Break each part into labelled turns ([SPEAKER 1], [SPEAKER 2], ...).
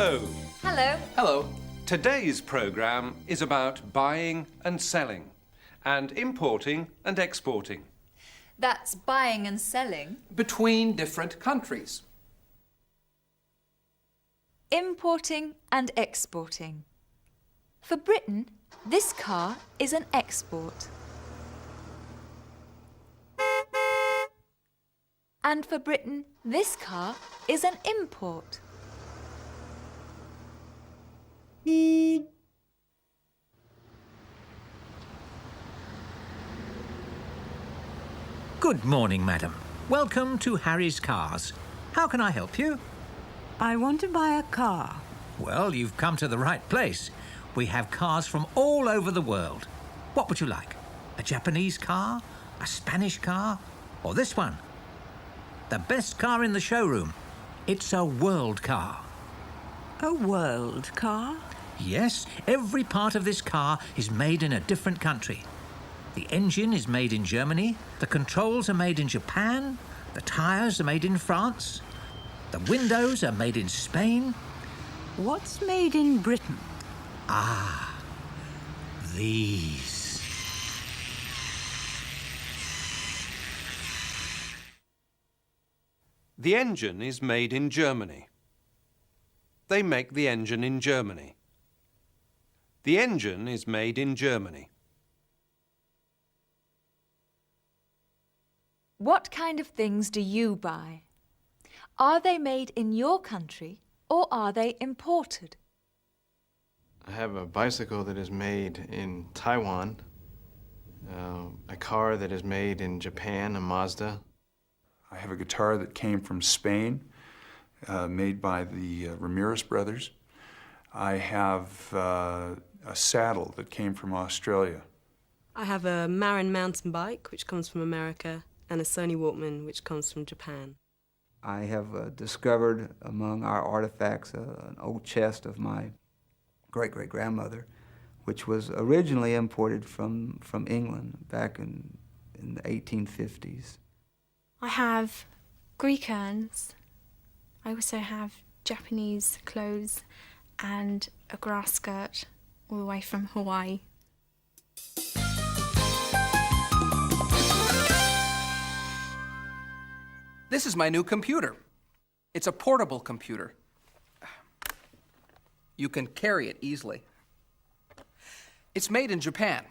[SPEAKER 1] Hello.
[SPEAKER 2] Hello.
[SPEAKER 3] Hello.
[SPEAKER 1] Today's programme is about buying and selling, and importing and exporting.
[SPEAKER 2] That's buying and selling.
[SPEAKER 3] Between different countries.
[SPEAKER 2] Importing and exporting. For Britain, this car is an export. And for Britain, this car is an import.
[SPEAKER 4] Good morning, madam. Welcome to Harry's Cars. How can I help you?
[SPEAKER 5] I want to buy a car.
[SPEAKER 4] Well, you've come to the right place. We have cars from all over the world. What would you like? A Japanese car? A Spanish car? Or this one? The best car in the showroom. It's a world car.
[SPEAKER 5] A world car?
[SPEAKER 4] Yes, every part of this car is made in a different country. The engine is made in Germany, the controls are made in Japan, the tyres are made in France, the windows are made in Spain.
[SPEAKER 5] What's made in Britain?
[SPEAKER 4] Ah, these.
[SPEAKER 1] The engine is made in Germany. They make the engine in Germany. The engine is made in Germany.
[SPEAKER 2] What kind of things do you buy? Are they made in your country or are they imported?
[SPEAKER 6] I have a bicycle that is made in Taiwan, a car that is made in Japan, a Mazda.
[SPEAKER 7] I have a guitar that came from Spain, made by the Ramirez brothers. I have a saddle that came from Australia.
[SPEAKER 8] I have a Marin mountain bike, which comes from America, and a Sony Walkman, which comes from Japan.
[SPEAKER 9] I have discovered among our artifacts an old chest of my great-great-grandmother, which was originally imported from England back in the 1850s.
[SPEAKER 10] I have Greek urns. I also have Japanese clothes and a grass skirt all the way from Hawaii.
[SPEAKER 3] This is my new computer. It's a portable computer. You can carry it easily. It's made in Japan.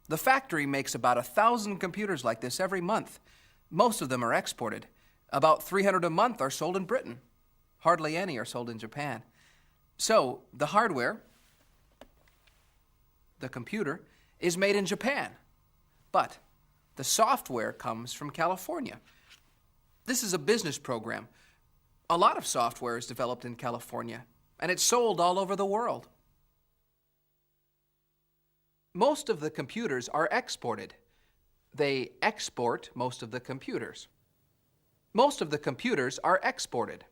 [SPEAKER 3] The factory makes about 1,000 computers like this every month. Most of them are exported. About 300 a month are sold in Britain. Hardly any are sold in Japan. So, the hardware, the computer, is made in Japan. But the software comes from California. This is a business program. A lot of software is developed in California, and it's sold all over the world. Most of the computers are exported. They export most of the computers. Most of the computers are exported.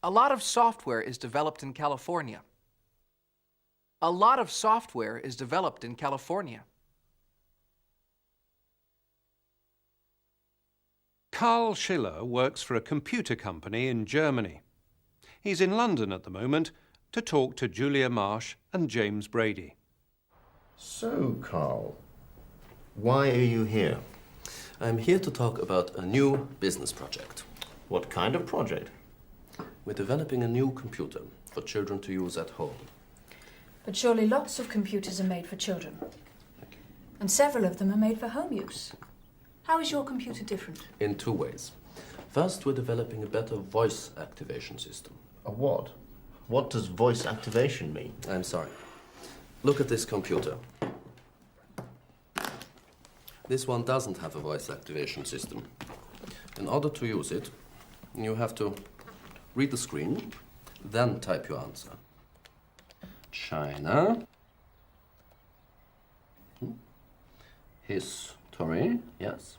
[SPEAKER 3] A lot of software is developed in California. A lot of software is developed in California.
[SPEAKER 1] Carl Schiller works for a computer company in Germany. He's in London at the moment to talk to Julia Marsh and James Brady.
[SPEAKER 11] So, Carl, why are you here?
[SPEAKER 12] I'm here to talk about a new business project.
[SPEAKER 11] What kind of project?
[SPEAKER 12] We're developing a new computer for children to use at home.
[SPEAKER 13] But surely lots of computers are made for children. And several of them are made for home use. How is your computer different?
[SPEAKER 12] In two ways. First, we're developing a better voice activation system.
[SPEAKER 11] A what? What does voice activation mean?
[SPEAKER 12] I'm sorry. Look at this computer. This one doesn't have a voice activation system. In order to use it, you have to read the screen, then type your answer. China. History, yes.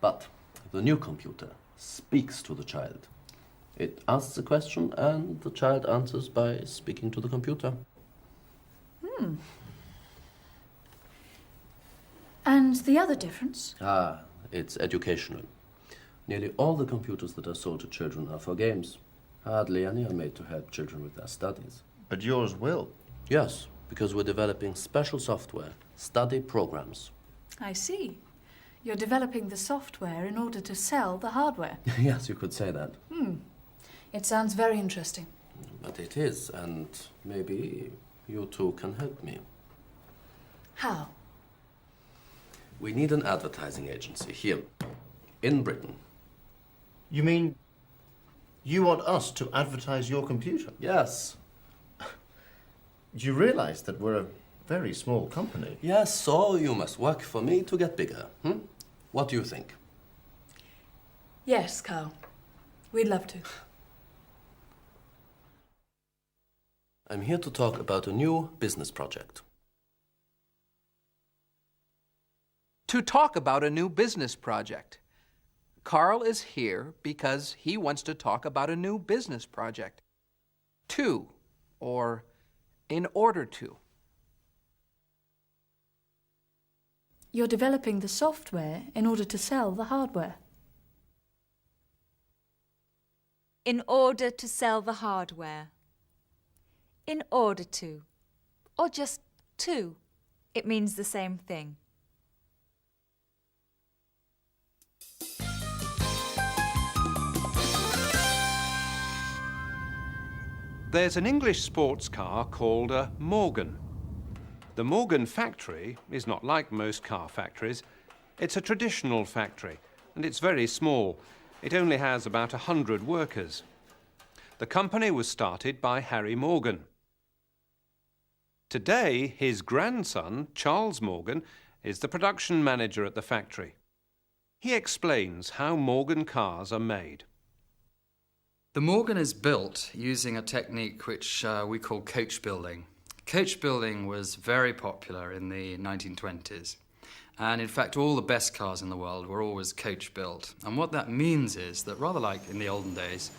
[SPEAKER 12] But the new computer speaks to the child. It asks a question and the child answers by speaking to the computer.
[SPEAKER 13] And And the other difference?
[SPEAKER 12] It's educational. Nearly all the computers that are sold to children are for games. Hardly any are made to help children with their studies.
[SPEAKER 11] But yours will.
[SPEAKER 12] Yes, because we're developing special software, study programs.
[SPEAKER 13] I see. You're developing the software in order to sell the hardware.
[SPEAKER 12] Yes, you could say that.
[SPEAKER 13] It sounds very interesting.
[SPEAKER 12] But it is, and maybe you two can help me.
[SPEAKER 13] How?
[SPEAKER 12] We need an advertising agency here, in Britain.
[SPEAKER 11] You mean you want us to advertise your computer?
[SPEAKER 12] Yes.
[SPEAKER 11] Do you realize that we're a very small company?
[SPEAKER 12] Yes, so you must work for me to get bigger. What do you think?
[SPEAKER 13] Yes, Carl. We'd love to.
[SPEAKER 12] I'm here to talk about a new business project.
[SPEAKER 3] To talk about a new business project. Carl is here because he wants to talk about a new business project. To, or in order to.
[SPEAKER 13] You're developing the software in order to sell the hardware.
[SPEAKER 2] In order to sell the hardware. In order to. Or just to. It means the same thing.
[SPEAKER 1] There's an English sports car called a Morgan. The Morgan factory is not like most car factories. It's a traditional factory, and it's very small. It only has about 100 workers. The company was started by Harry Morgan. Today, his grandson, Charles Morgan, is the production manager at the factory. He explains how Morgan cars are made.
[SPEAKER 14] The Morgan is built using a technique which we call coach building. Coach building was very popular in the 1920s. And in fact, all the best cars in the world were always coach built. And what that means is that rather like in the olden days,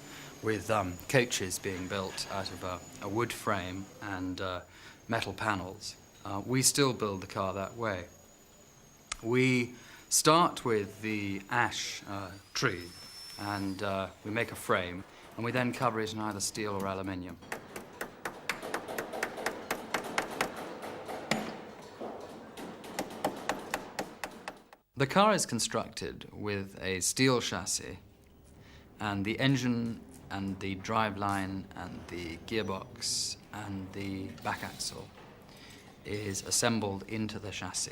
[SPEAKER 14] with coaches being built out of a wood frame and metal panels, we still build the car that way. We start with the ash tree and we make a frame, and we then cover it in either steel or aluminium. The car is constructed with a steel chassis, and the engine and the driveline and the gearbox and the back axle is assembled into the chassis.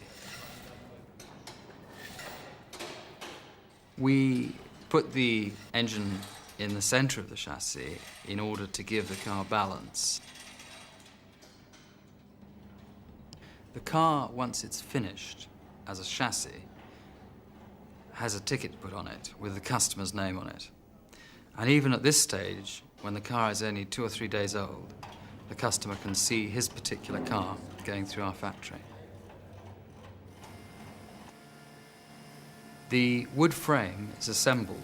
[SPEAKER 14] We put the engine in the center of the chassis in order to give the car balance. The car, once it's finished as a chassis, has a ticket put on it with the customer's name on it. And even at this stage, when the car is only 2 or 3 days old, the customer can see his particular car going through our factory. The wood frame is assembled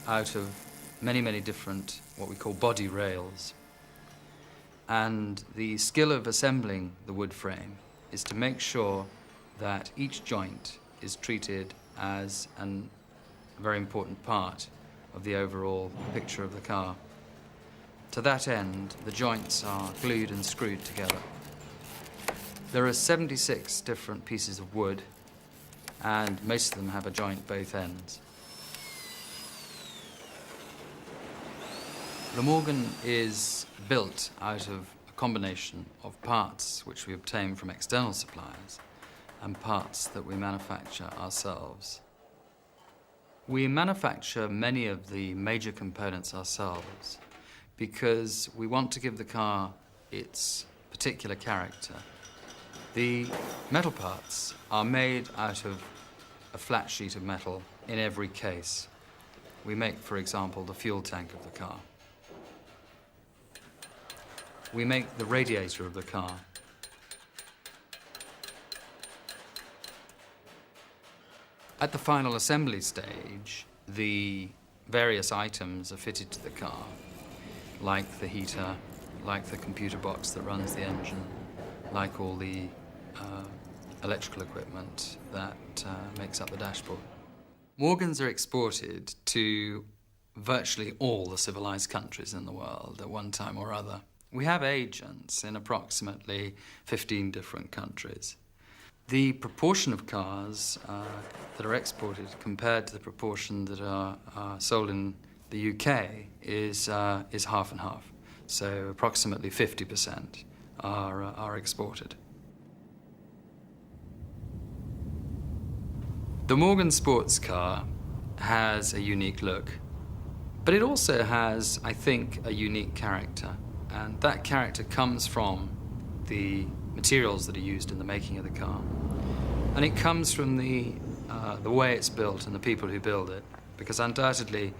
[SPEAKER 14] out of many, many different, what we call body rails. And the skill of assembling the wood frame is to make sure that each joint is treated as a very important part of the overall picture of the car. To that end, the joints are glued and screwed together. There are 76 different pieces of wood, and most of them have a joint both ends. The Morgan is built out of a combination of parts which we obtain from external suppliers and parts that we manufacture ourselves. We manufacture many of the major components ourselves because we want to give the car its particular character. The metal parts are made out of a flat sheet of metal in every case. We make, for example, the fuel tank of the car. We make the radiator of the car. At the final assembly stage, the various items are fitted to the car, like the heater, like the computer box that runs the engine, like all the electrical equipment that makes up the dashboard. Morgans are exported to virtually all the civilized countries in the world at one time or other. We have agents in approximately 15 different countries. The proportion of cars that are exported compared to the proportion that are sold in the UK is half and half. So approximately 50% are exported. The Morgan sports car has a unique look, but it also has, I think, a unique character. And that character comes from the materials that are used in the making of the car. And it comes from the way it's built and the people who build it. Because undoubtedly,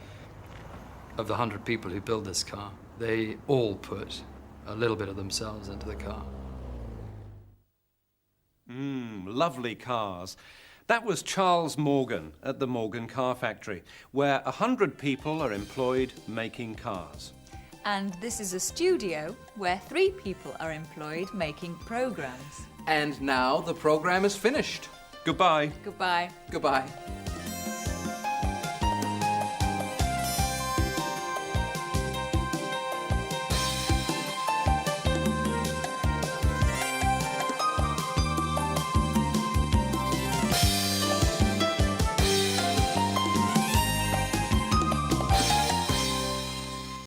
[SPEAKER 14] of the 100 people who build this car, they all put a little bit of themselves into the car.
[SPEAKER 1] Lovely cars. That was Charles Morgan at the Morgan Car Factory, where 100 people are employed making cars.
[SPEAKER 2] And this is a studio where 3 people are employed making programs.
[SPEAKER 3] And now the program is finished.
[SPEAKER 1] Goodbye.
[SPEAKER 2] Goodbye.
[SPEAKER 3] Goodbye.